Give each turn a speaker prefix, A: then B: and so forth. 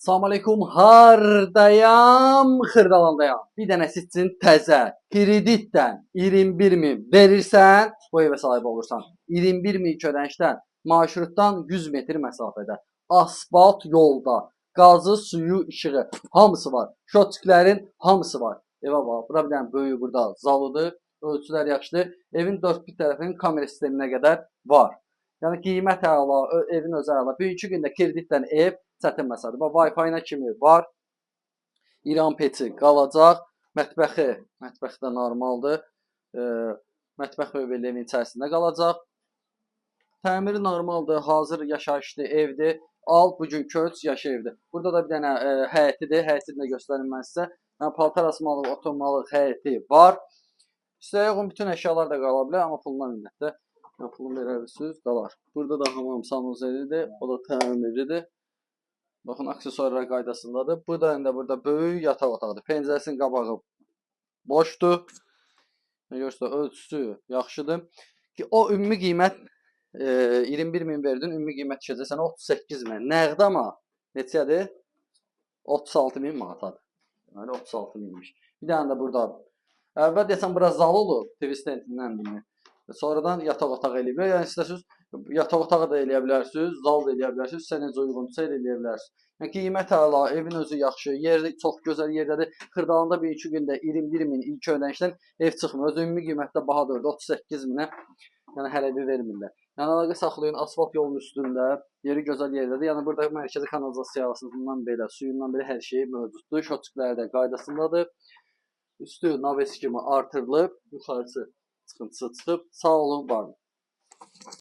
A: Salam aleykum, hardayam, xırdalandayam. Bir dənə sizin təzə kreditdən 21.000 verirsən, bu evə sahib olursan. 21.000 ödənişdən marşrutdan 100 metr məsafədə, asfalt yolda, qazı, suyu, işığı hamısı var. Şotçiklərin hamısı var. Evə bax, bura bir dənə böyük burada zalıdır, ölçülər yaxşıdır. Evin dörd bir tərəfinin kamera sisteminə qədər var. Yəni qiymət əla, evin özü əla. Bugünkü gündə kreditdən ev çətin məsələdir. Bax, Wi-Fi-nə kimi var. İran peçi qalacaq. Mətbəxi də normaldır. Mətbəx mebelinin içərisində qalacaq. Təmiri normaldır, hazır yaşayışlı evdir. Al, bugün köç, yaşa evdir. Burada da bir dənə həyətidir. Həyətini də göstərim mən sizə. Yəni, paltar asmalıq, oturmalıq həyəti var. İstəyə uyğun bütün əşyalar da qala bilər, amma puluna minnətdir. Yəni, pulunu verərsiniz, qalar. Burada da hamam sanuzelidir, o da təmirlidir. Baxın, aksesuarlar qaydasındadır. Burada böyük yataq otağıdır. Pəncərəsinin qabağı boşdur. Görürsünüz, ölçüsü yaxşıdır. Ki, o ümumi qiymət 21.000 verdin, ümumi qiymət düşəcək sənə 38.000. Nəqd amma neçədir? 36.000 manatadır. Yəni 36.000'miş. Bir dənə də burada. Əvvəl desəm biraz zal olur, TV stendindəndir. Sonradan yataq otağı eləyiblər. Yəni istəsiniz yataq otağı da eləyə bilərsiniz, zal da eləyə bilərsiniz, sizə necə uyğunsa eləyə bilərsiniz. Yəni qiymət əla, evin özü yaxşı, yeri çox gözəl yerdədir. Xırdalanda bir iki gündə 21.000 ilk ödənişdən ev çıxmır. Öz ümumi qiymətdə bahadır, 38.000-ə. Yəni hələ bir vermirlər. Yəni əlaqə saxlayın, asfalt yolun üstündə, yeri gözəl yerdədir. Yəni burada mərkəzi kanalizasiyasından belə, suyundan belə hər şey mövcuddur. Şotçikləri də qaydasındadır. Üstü naves kimi artırılıb, yuxarısı çıxıntısı çıxıb. Sağ olun, var olun.